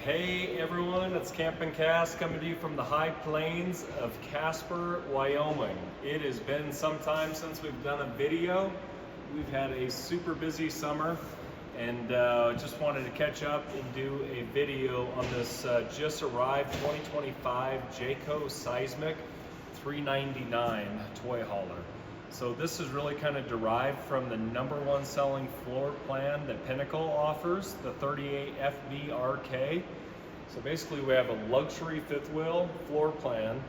Hey everyone, it's Camp and Cass coming to you from the high plains of Casper, Wyoming. It has been some time since we've done a video. We've had a super busy summer and just wanted to catch up and do a video on this just arrived 2025 Jayco Seismic 399 toy hauler. So this is really kind of derived from the #1 selling floor plan that Pinnacle offers, the 38 FBRK. So basically we have a luxury fifth wheel floor plan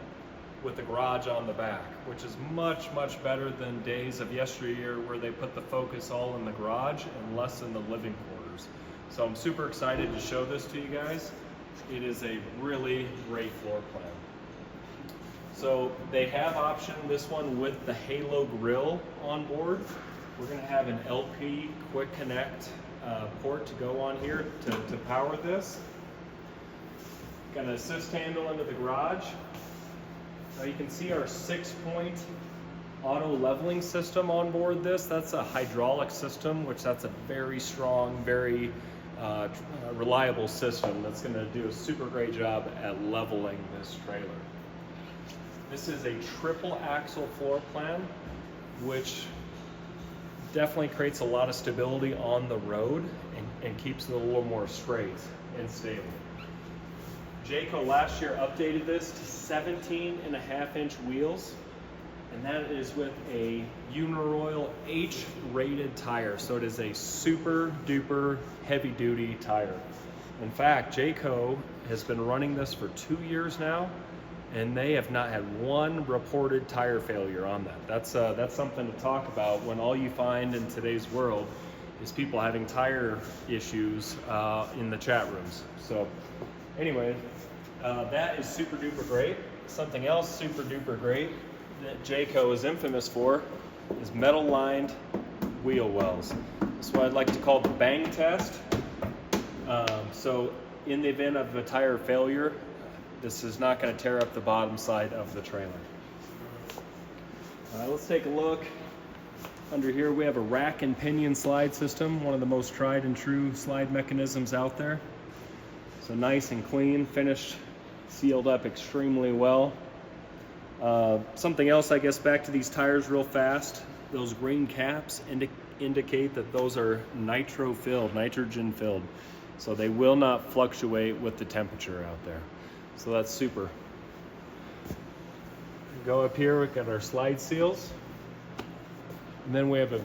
with the garage on the back, which is much better than days of yesteryear where they put the focus all in the garage and less in the living quarters. So I'm super excited to show this to you guys. It is a really great floor plan. So they have optioned this one with the Halo grill on board. We're going to have an LP quick connect port to go on here to power this. Got an assist handle into the garage. Now you can see our 6-point auto leveling system on board this. That's a hydraulic system, which that's a very strong, very reliable system that's going to do a super great job at leveling this trailer. This is a triple axle floor plan, which definitely creates a lot of stability on the road and keeps it a little more straight and stable. Jayco last year updated this to 17.5-inch wheels, and that is with a Uniroyal H-rated tire. So it is a super duper heavy duty tire. In fact, Jayco has been running this for 2 years now, and they have not had one reported tire failure on that. That's something to talk about when all you find in today's world is people having tire issues in the chat rooms. So anyway, that is super duper great. Something else super duper great that Jayco is infamous for is metal lined wheel wells. That's what I'd like to call the bang test. So in the event of a tire failure, this is not going to tear up the bottom side of the trailer. Let's take a look. Under here we have a rack and pinion slide system, one of the most tried and true slide mechanisms out there. So nice and clean, finished, sealed up extremely well. Something else, I guess, back to these tires real fast. Those green caps indicate that those are nitro filled, nitrogen filled. So they will not fluctuate with the temperature out there. So that's super. Go up here, we've got our slide seals. And then we have a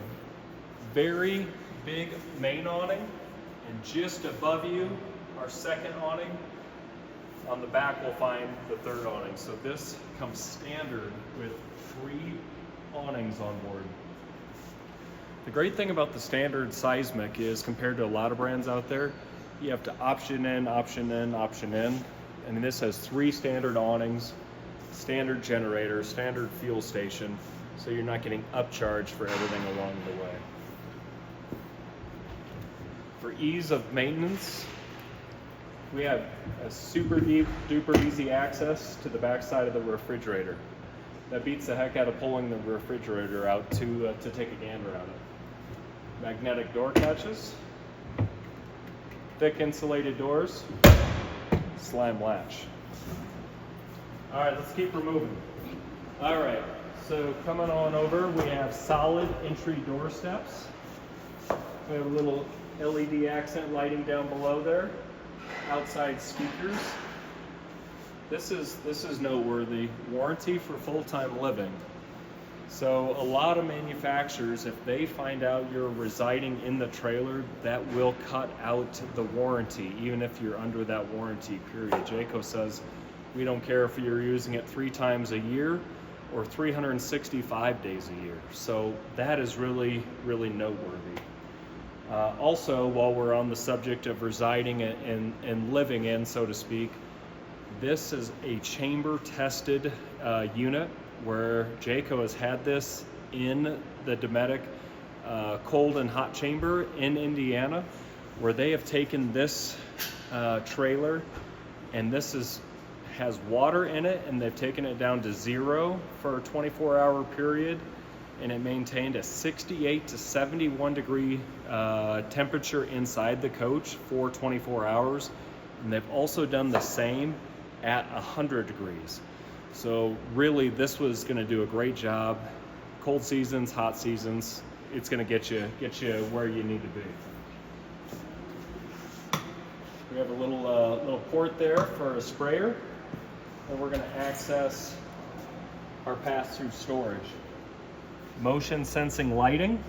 very big main awning. And just above you, our second awning. On the back, we'll find the third awning. So this comes standard with 3 awnings on board. The great thing about the standard Seismic is, compared to a lot of brands out there, you have to option in, option in, option in. And this has 3 standard awnings, standard generator, standard fuel station, so you're not getting upcharged for everything along the way. For ease of maintenance, we have a super duper easy access to the back side of the refrigerator. That beats the heck out of pulling the refrigerator out to take a gander at it. Magnetic door catches, thick insulated doors, slam latch. All right, let's keep removing. All right, so coming on over, we have solid entry door steps. We have a little LED accent lighting down below there. Outside speakers. This is noteworthy. Warranty for full-time living. So a lot of manufacturers, if they find out you're residing in the trailer, that will cut out the warranty, even if you're under that warranty period. Jayco says, we don't care if you're using it 3 times a year or 365 days a year. So that is really noteworthy. Also, while we're on the subject of residing and living in, so to speak, this is a chamber-tested unit where Jayco has had this in the Dometic cold and hot chamber in Indiana, where they have taken this trailer, and this has water in it, and they've taken it down to 0 for a 24-hour period, and it maintained a 68 to 71 degree temperature inside the coach for 24 hours, And they've also done the same at 100 degrees. So really, this was going to do a great job. Cold seasons, hot seasons, it's going to get you where you need to be. We have a little port there for a sprayer, and we're going to access our pass-through storage. Motion sensing lighting,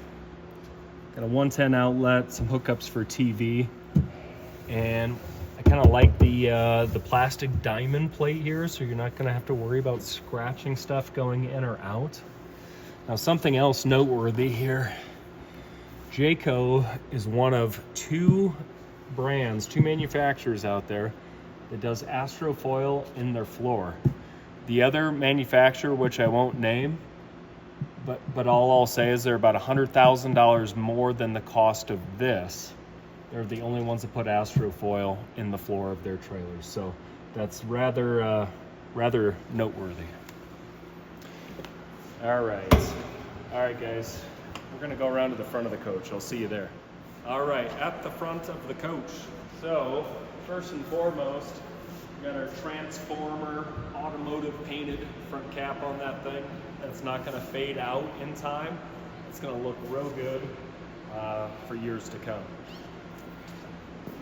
got a 110 outlet, some hookups for TV, and I kind of like the plastic diamond plate here, so you're not going to have to worry about scratching stuff going in or out. Now, something else noteworthy here, Jayco is one of two manufacturers out there that does astrofoil in their floor. The other manufacturer, which I won't name, but all I'll say is they're about $100,000 more than the cost of this. They're the only ones that put astrofoil in the floor of their trailers, so that's rather noteworthy. All right, guys, we're gonna go around to the front of the coach. I'll see you there. All right, at the front of the coach. So first and foremost, we got our transformer automotive painted front cap on that thing. That's not gonna fade out in time. It's gonna look real good for years to come.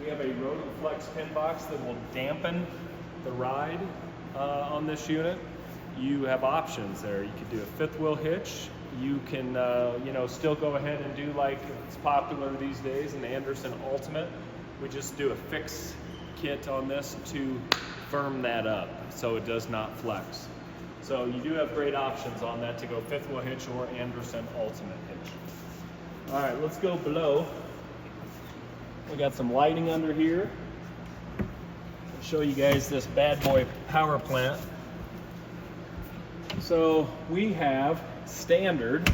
We have a Rotoflex pin box that will dampen the ride on this unit. You have options there. You could do a fifth wheel hitch. You can still go ahead and do like it's popular these days, an Anderson Ultimate. We just do a fix kit on this to firm that up so it does not flex. So you do have great options on that to go fifth wheel hitch or Anderson Ultimate hitch. All right, let's go below. We got some lighting under here. I'll show you guys this bad boy power plant. So we have standard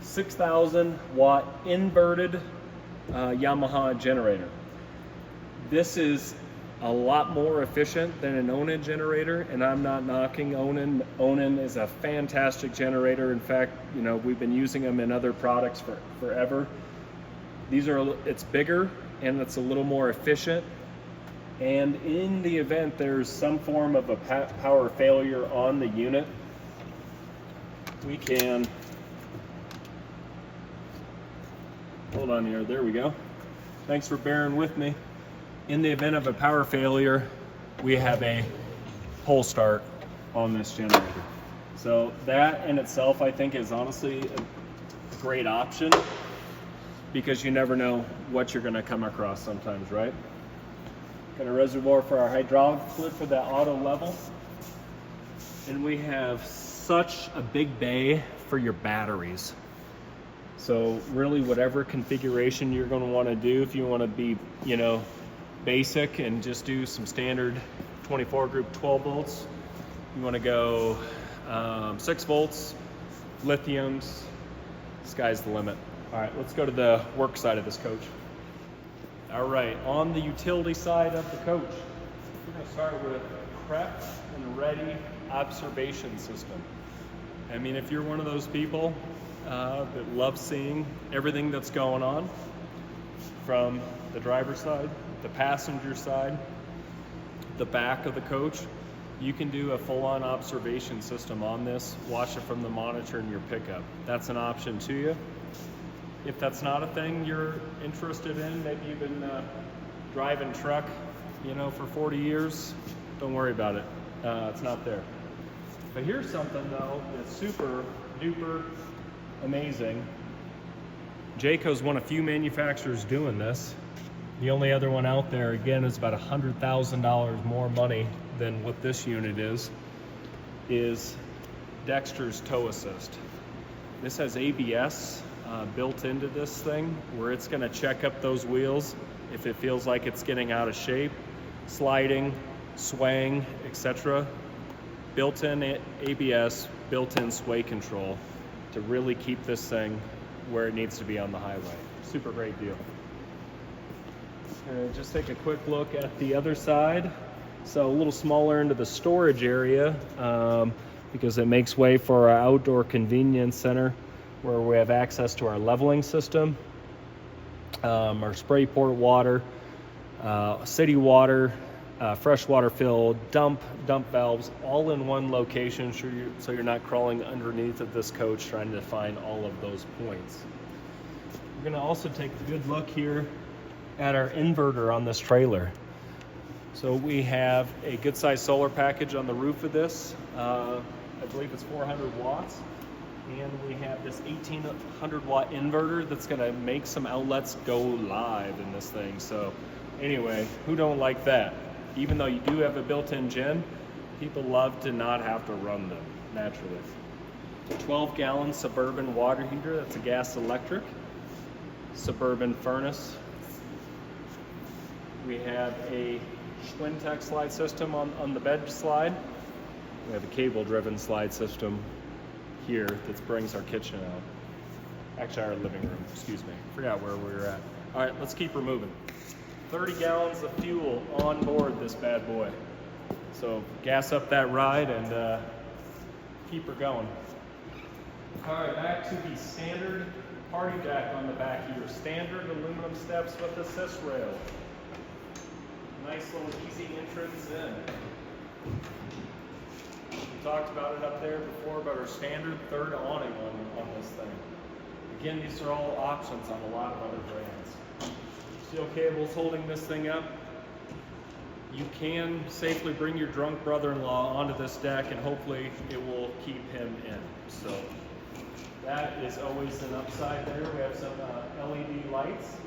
6,000 watt inverted Yamaha generator. This is a lot more efficient than an Onan generator, and I'm not knocking Onan. Onan is a fantastic generator. In fact, we've been using them in other products for forever. It's bigger and it's a little more efficient. And in the event there's some form of a power failure on the unit, we can, hold on here, there we go. Thanks for bearing with me. In the event of a power failure, we have a pull start on this generator. So that in itself, I think, is honestly a great option, because you never know what you're gonna come across sometimes, right? Got a reservoir for our hydraulic fluid for that auto level. And we have such a big bay for your batteries. So really whatever configuration you're gonna wanna do, if you wanna be, basic and just do some standard 24 group 12 volts, you wanna go 6 volts, lithiums, sky's the limit. All right, let's go to the work side of this coach. All right, on the utility side of the coach, we're gonna start with prep and ready observation system. I mean, if you're one of those people that love seeing everything that's going on from the driver's side, the passenger side, the back of the coach, you can do a full-on observation system on this, watch it from the monitor in your pickup. That's an option to you. If that's not a thing you're interested in, maybe you've been driving truck, for 40 years, don't worry about it. It's not there. But here's something though that's super duper amazing. Jayco's one of few manufacturers doing this. The only other one out there, again, is about $100,000 more money than what this unit is Dexter's Tow Assist. This has ABS built into this thing, where it's gonna check up those wheels if it feels like it's getting out of shape, sliding, swaying, etc. Built-in ABS, built-in sway control to really keep this thing where it needs to be on the highway. Super great deal. Just take a quick look at the other side. So a little smaller into the storage area because it makes way for our outdoor convenience center, where we have access to our leveling system, our spray port water, city water, freshwater fill, dump valves, all in one location, so you're not crawling underneath of this coach trying to find all of those points. We're going to also take a good look here at our inverter on this trailer. So we have a good sized solar package on the roof of this. I believe it's 400 watts. And we have this 1800 watt inverter that's going to make some outlets go live in this thing. So anyway, who don't like that? Even though you do have a built-in gen, people love to not have to run them naturally. A 12-gallon Suburban water heater, that's a gas electric. Suburban furnace. We have a Schwintek slide system on the bed slide. We have a cable-driven slide system here that brings our kitchen out. Actually, our living room, excuse me. Forgot where we were at. All right, let's keep her moving. 30 gallons of fuel on board this bad boy. So gas up that ride and keep her going. All right, back to the standard party deck on the back here. Standard aluminum steps with assist rail. Nice little easy entrance in. We talked about it up there before about our standard third awning on this thing. Again, these are all options on a lot of other brands. Steel cables holding this thing up. You can safely bring your drunk brother-in-law onto this deck and hopefully it will keep him in. So that is always an upside there. We have some LED lights.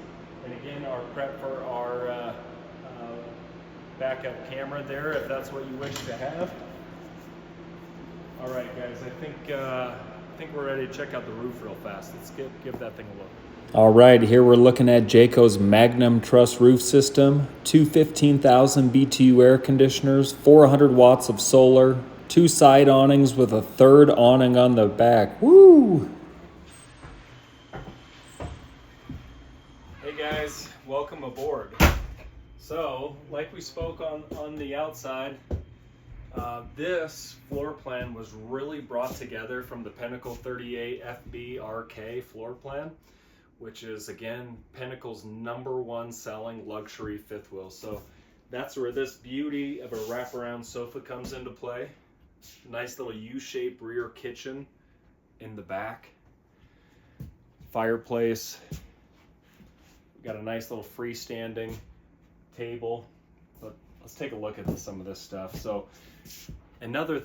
And again, our prep for our backup camera there, if that's what you wish to have. All right, guys, I think we're ready to check out the roof real fast. Let's give that thing a look. All right, here we're looking at Jayco's Magnum Truss Roof System, two 15,000 BTU air conditioners, 400 watts of solar, two side awnings with a third awning on the back. Woo! Hey guys, welcome aboard. So, like we spoke on the outside, this floor plan was really brought together from the Pinnacle 38 FB-RK floor plan, which is, again, Pinnacle's #1 selling luxury fifth wheel. So that's where this beauty of a wraparound sofa comes into play. Nice little U-shaped rear kitchen in the back. Fireplace. We've got a nice little freestanding table. But let's take a look at some of this stuff. So another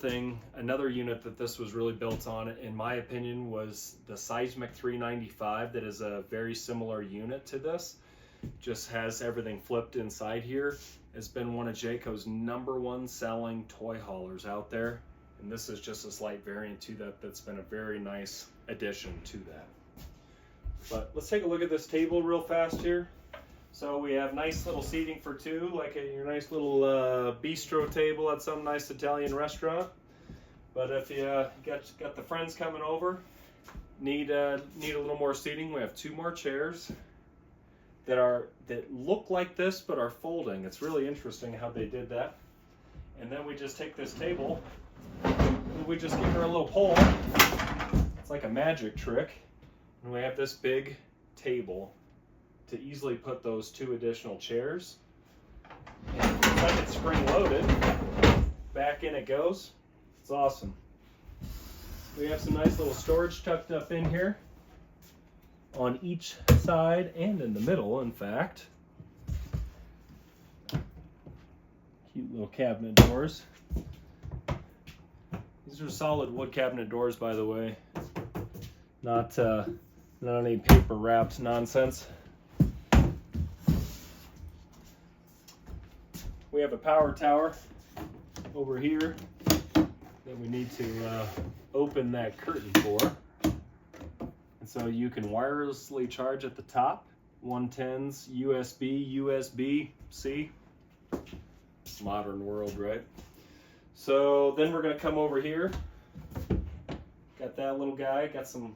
unit that this was really built on, in my opinion, was the Seismic 395. That is a very similar unit to this. Just has everything flipped inside here. It's been one of Jayco's #1 selling toy haulers out there. And this is just a slight variant to that that's been a very nice addition to that. But let's take a look at this table real fast here. So we have nice little seating for two, like your nice little bistro table at some nice Italian restaurant. But if you got the friends coming over, need a little more seating, we have two more chairs that look like this but are folding. It's really interesting how they did that. And then we just take this table and we just give her a little pull. It's like a magic trick. And we have this big table to easily put those two additional chairs. And it's like it's spring loaded. Back in it goes. It's awesome. We have some nice little storage tucked up in here on each side and in the middle, in fact. Cute little cabinet doors. These are solid wood cabinet doors, by the way. Not any paper wrapped nonsense. We have a power tower over here that we need to open that curtain for. And so you can wirelessly charge at the top, 110s, USB-C. Modern world, right? So then we're going to come over here. Got that little guy, got some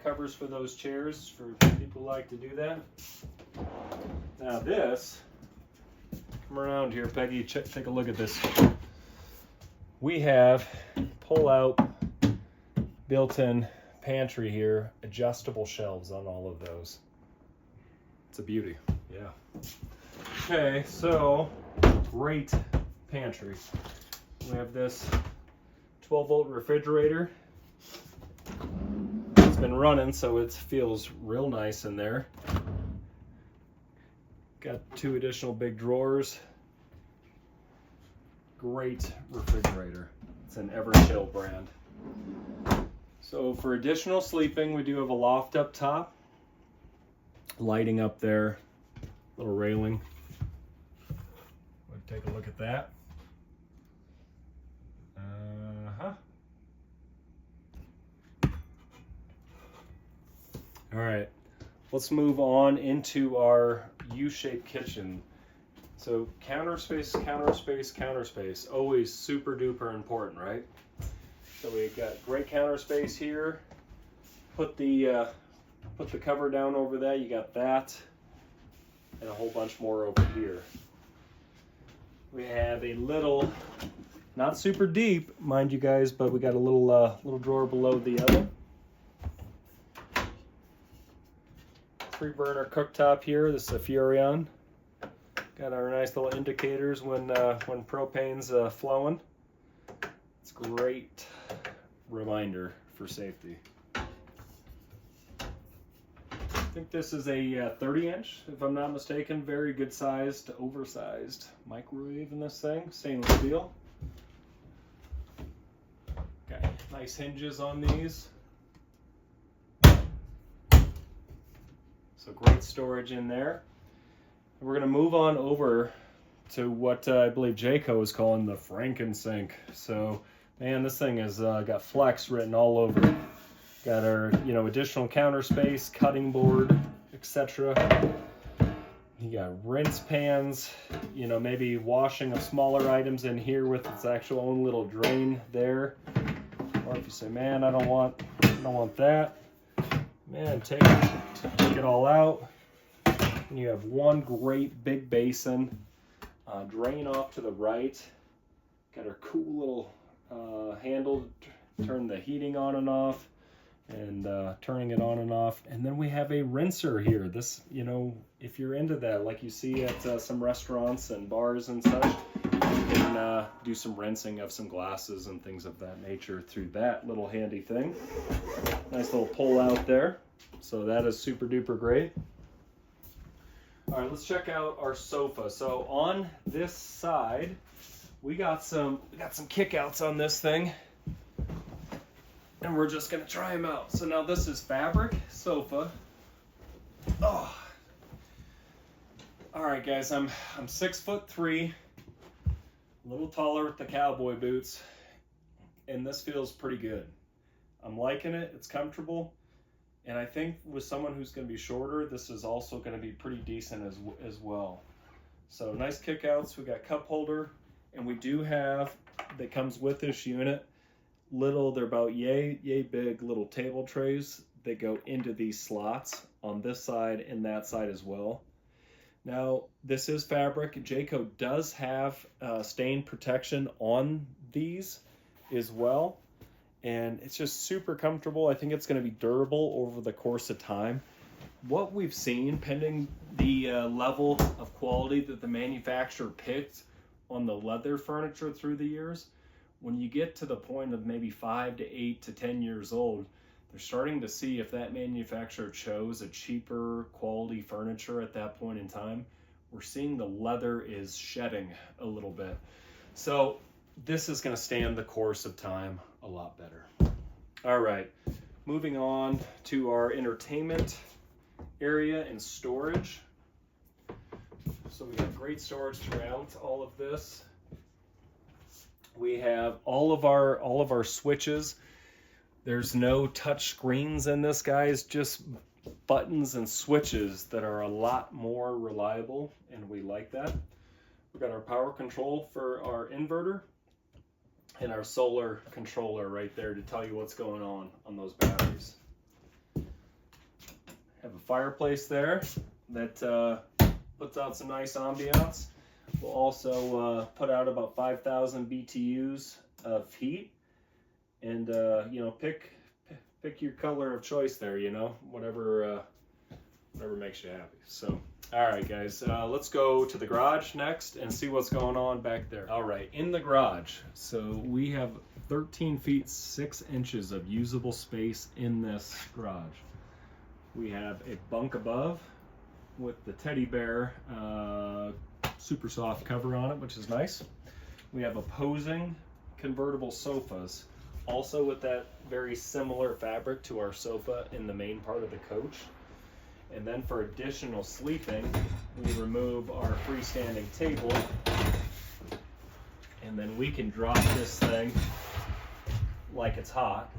covers for those chairs for people who like to do that. Now this, come around here, Peggy, take a look at this. We have pull-out built-in pantry here, adjustable shelves on all of those. It's a beauty, yeah. Okay, so great pantry. We have this 12-volt refrigerator. It's been running, so it feels real nice in there. Got 2 additional big drawers. Great refrigerator. It's an Everchill brand. So for additional sleeping, we do have a loft up top. Lighting up there, little railing. We'll take a look at that. All right, let's move on into our U-shaped kitchen. So counter space, counter space, counter space, always super duper important, right? So we've got great counter space here. Put the cover down over that. You got that, and a whole bunch more over here. We have a little, not super deep, mind you guys, but we got a little drawer below the oven. 3-burner cooktop here. This is a Furrion. Got our nice little indicators when propane's flowing. It's a great reminder for safety. I think this is a 30-inch, if I'm not mistaken. Very good sized, oversized microwave in this thing. Stainless steel. Okay, nice hinges on these. So great storage in there. We're going to move on over to what I believe Jayco is calling the Frankensink. So, man, this thing has got flex written all over it. Got our, additional counter space, cutting board, etc. You got rinse pans, maybe washing of smaller items in here with its actual own little drain there. Or if you say, man, I don't want that. Man, take it all out. And you have one great big basin. Drain off to the right. Got our cool little handle to turn the heating on and off, and turning it on and off. And then we have a rinser here. This, if you're into that, like you see at some restaurants and bars and such, you can do some rinsing of some glasses and things of that nature through that little handy thing. Nice little pull out there. So that is super duper great. All right, let's check out our sofa. So on this side, we got some kickouts on this thing, and we're just gonna try them out. So now this is fabric sofa. Oh. All right, guys, I'm 6'3", a little taller with the cowboy boots, and this feels pretty good. I'm liking it. It's comfortable. And I think with someone who's going to be shorter, this is also going to be pretty decent as well. So nice kickouts. We got cup holder, and we do have, that comes with this unit, they're about yay big little table trays that go into these slots on this side and that side as well. Now, this is fabric. Jayco does have stain protection on these as well. And it's just super comfortable. I think it's going to be durable over the course of time. What we've seen, pending the level of quality that the manufacturer picked on the leather furniture through the years, when you get to the point of maybe 5 to 8 to 10 years old, they're starting to see if that manufacturer chose a cheaper quality furniture at that point in time. We're seeing the leather is shedding a little bit. So this is going to stand the course of time a lot better. All right, moving on to our entertainment area and storage. So we got great storage throughout all of this. We have all of our switches. There's no touch screens in this, guys, just buttons and switches that are a lot more reliable, and we like that. We've got our power control for our inverter, and our solar controller right there to tell you what's going on those batteries. Have a fireplace there that puts out some nice ambiance. We'll also put out about 5,000 BTUs of heat, and pick your color of choice there. Whatever makes you happy. So All right, guys, let's go to the garage next and see what's going on back there. All right, in the garage, so we have 13 feet 6 inches of usable space in this garage. We have a bunk above with the teddy bear super soft cover on it, which is nice. We have opposing convertible sofas, also with that very similar fabric to our sofa in the main part of the coach. And then for additional sleeping, we remove our freestanding table, and then we can drop this thing like it's hot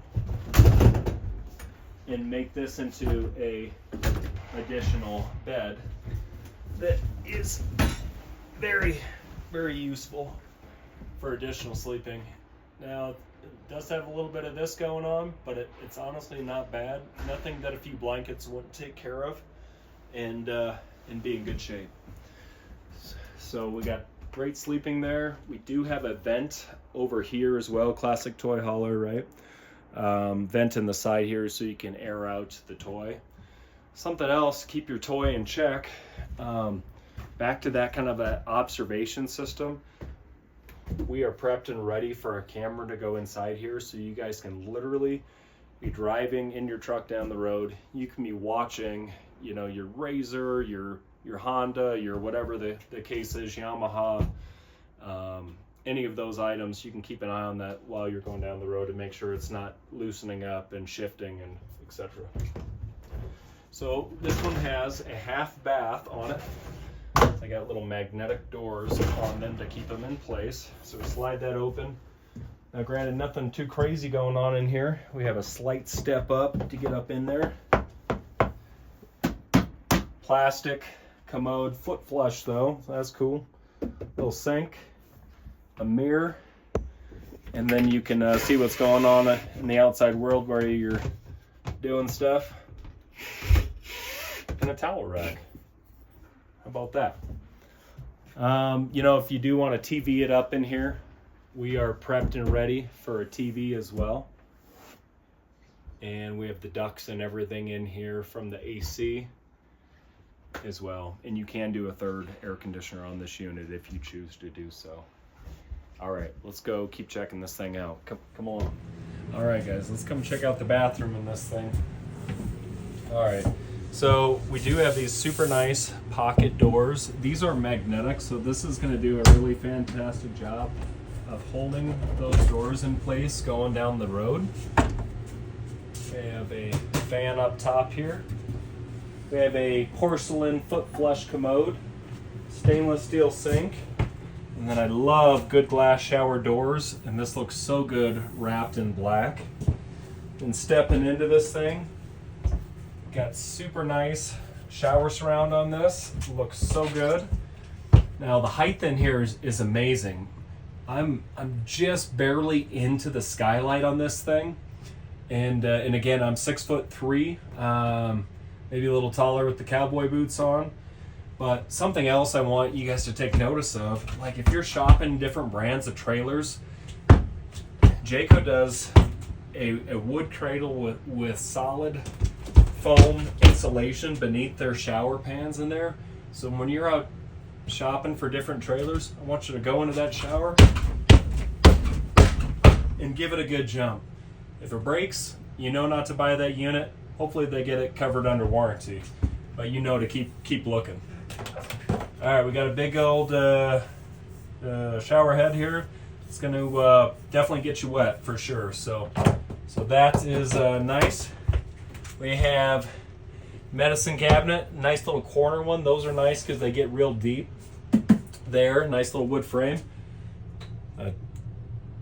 and make this into a additional bed that is very, very useful for additional sleeping. Now, it does have a little bit of this going on, but it's honestly not bad. Nothing that a few blankets wouldn't take care of, and be in good shape. So we got great sleeping there. We do have a vent over here as well, classic toy hauler, right? Vent in the side here so you can air out the toy. Something else, keep your toy in check. Back to that kind of an observation system. We are prepped and ready for a camera to go inside here, so you guys can literally be driving in your truck down the road. You can be watching, you know, your Razor, your Honda, your whatever the case is, Yamaha, any of those items. You can keep an eye on that while you're going down the road and make sure it's not loosening up and shifting and etc. So this one has a half bath on it. I got little magnetic doors on them to keep them in place. So we slide that open. Now granted, nothing too crazy going on in here. We have a slight step up to get up in there. Plastic commode, foot flush though, so that's cool. Little sink, a mirror, and then you can see what's going on in the outside world where you're doing stuff. And a towel rack. How about that? You know, if you do want to TV it up in here, we are prepped and ready for a TV as well. And we have the ducts and everything in here from the AC as well. And you can do a third air conditioner on this unit if you choose to do so. All right, let's go keep checking this thing out. Come on. All right, guys, let's come check out the bathroom in this thing. All right. So we do have these super nice pocket doors. These are magnetic, so this is going to do a really fantastic job of holding those doors in place going down the road. We have a fan up top here. We have a porcelain foot flush commode, stainless steel sink, and then I love good glass shower doors, and this looks so good wrapped in black. And stepping into this thing, got super nice shower surround on this. Looks so good. Now the height in here is amazing. I'm just barely into the skylight on this thing, and again I'm 6'3", maybe a little taller with the cowboy boots on. But something else I want you guys to take notice of, like if you're shopping different brands of trailers, Jayco does a wood cradle with solid foam insulation beneath their shower pans in there. So when you're out shopping for different trailers, I want you to go into that shower and give it a good jump. If it breaks, you know not to buy that unit. Hopefully they get it covered under warranty, but you know to keep looking. All right, we got a big old shower head here. It's going to definitely get you wet for sure. So that is nice. We have medicine cabinet, nice little corner one. Those are nice because they get real deep there. Nice little wood frame.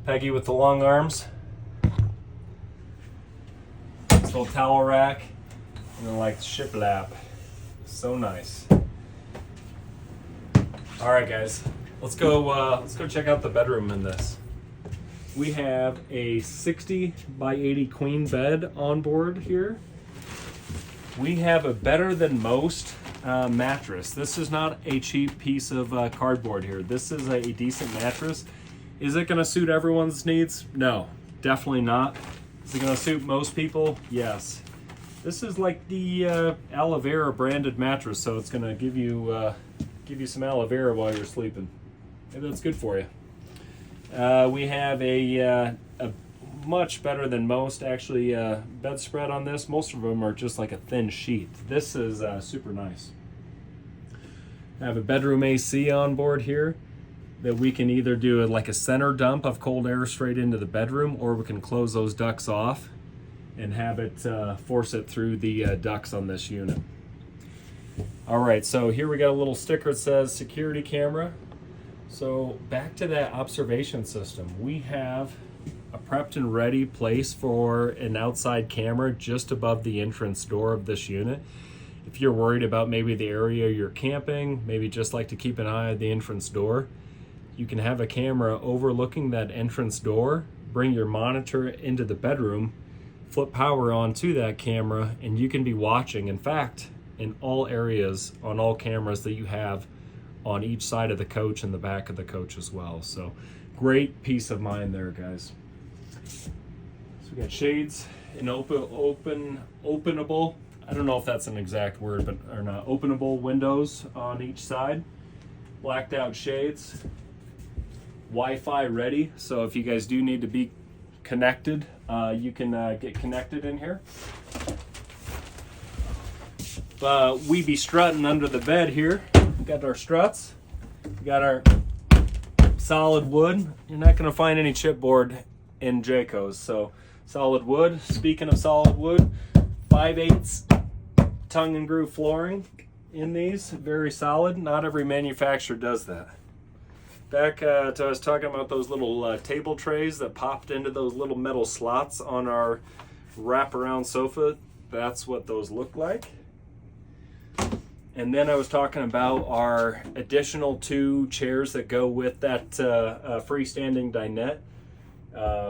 Peggy with the long arms. Nice little towel rack. And then like the shiplap. So nice. All right, guys. Let's go check out the bedroom in this. We have a 60 by 80 queen bed on board here. We have a better than most mattress. This is not a cheap piece of cardboard here. This is a decent mattress. Is it gonna suit everyone's needs? No, definitely not. Is it gonna suit most people? Yes. This is like the aloe vera branded mattress, so it's gonna give you some aloe vera while you're sleeping. Maybe that's good for you. We have a much better than most actually bedspread on this. Most of them are just like a thin sheet. This is super nice. I have a bedroom AC on board here that we can either do like a center dump of cold air straight into the bedroom, or we can close those ducts off and have it force it through the ducts on this unit. All right, so here we got a little sticker that says security camera. So back to that observation system, we have a prepped and ready place for an outside camera just above the entrance door of this unit. If you're worried about maybe the area you're camping, maybe just like to keep an eye on the entrance door, you can have a camera overlooking that entrance door, bring your monitor into the bedroom, flip power onto that camera, and you can be watching. In fact, in all areas, on all cameras that you have on each side of the coach and the back of the coach as well. So great peace of mind there, guys. So we got shades and openable, I don't know if that's an exact word, but or not, openable windows on each side, blacked out shades, Wi-Fi ready. So if you guys do need to be connected, you can get connected in here. We be strutting under the bed here. We got our struts, we got our solid wood. You're not going to find any chipboard in Jayco's, so solid wood. Speaking of solid wood, 5/8 tongue and groove flooring in these, very solid. Not every manufacturer does that. Back to I was talking about those little table trays that popped into those little metal slots on our wraparound sofa. That's what those look like. And then I was talking about our additional 2 chairs that go with that freestanding dinette.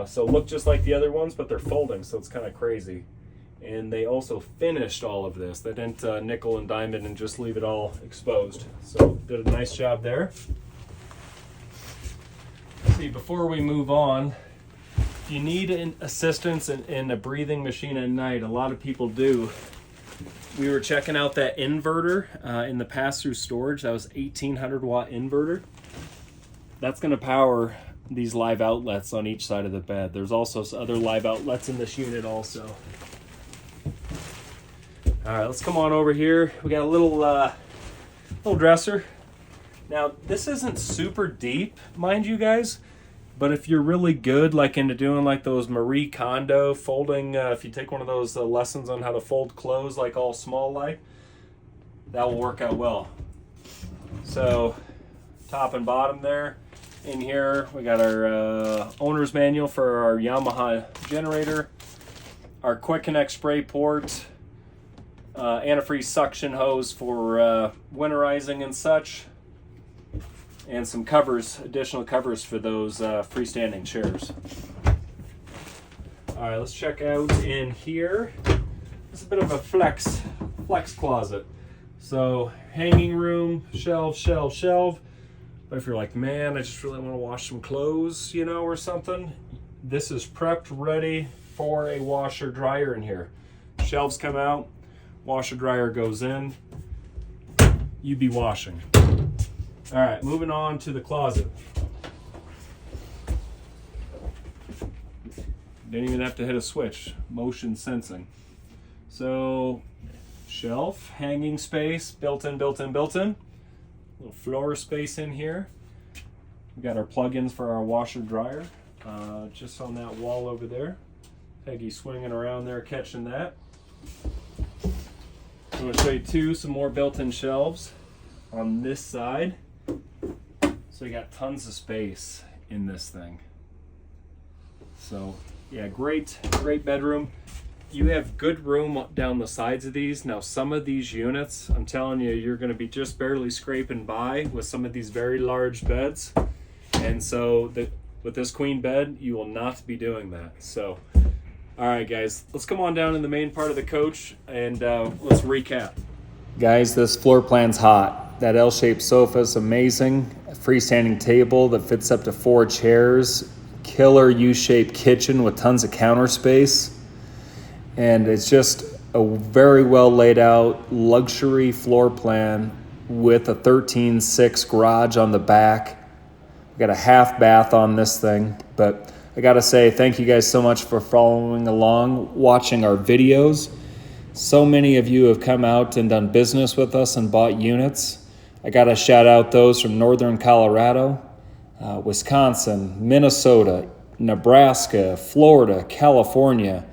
So look just like the other ones, but they're folding, so it's kind of crazy. And they also finished all of this. They didn't nickel and dime it and just leave it all exposed. So did a nice job there. See, before we move on, if you need assistance in a breathing machine at night, a lot of people do. We were checking out that inverter in the pass-through storage. That was 1800 watt inverter. That's going to power these live outlets on each side of the bed. There's also other live outlets in this unit also. All right, let's come on over here. We got a little dresser. Now, this isn't super deep, mind you guys, but if you're really good, like into doing like those Marie Kondo folding, if you take one of those lessons on how to fold clothes like all small like, that will work out well. So, top and bottom there. In here, we got our owner's manual for our Yamaha generator, our Quick Connect spray port, antifreeze suction hose for winterizing and such, and some covers, additional covers for those freestanding chairs. All right, let's check out in here. It's a bit of a flex closet. So hanging room, shelf. But if you're like, man, I just really want to wash some clothes, you know, or something, this is prepped, ready for a washer dryer in here. Shelves come out, washer dryer goes in, you be washing. All right, moving on to the closet. Didn't even have to hit a switch, motion sensing. So, shelf, hanging space, built-in. Little floor space in here. We got our plug-ins for our washer dryer, just on that wall over there. Peggy swinging around there, catching that. I'm going to show you too, some more built-in shelves on this side. So you got tons of space in this thing. So yeah, great bedroom. You have good room down the sides of these. Now some of these units, I'm telling you, you're going to be just barely scraping by with some of these very large beds. And so with this queen bed, you will not be doing that. So, all right guys, let's come on down in the main part of the coach and let's recap. Guys, this floor plan's hot. That L-shaped sofa is amazing. A freestanding table that fits up to 4 chairs. Killer U-shaped kitchen with tons of counter space. And it's just a very well laid out luxury floor plan with a 13.6 garage on the back. We got a half bath on this thing, but I gotta say thank you guys so much for following along, watching our videos. So many of you have come out and done business with us and bought units. I gotta shout out those from Northern Colorado, Wisconsin, Minnesota, Nebraska, Florida, California,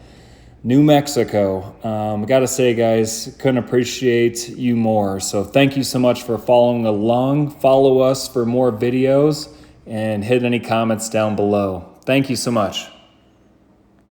New Mexico. I gotta say, guys, couldn't appreciate you more. So thank you so much for following along. Follow us for more videos and hit any comments down below. Thank you so much.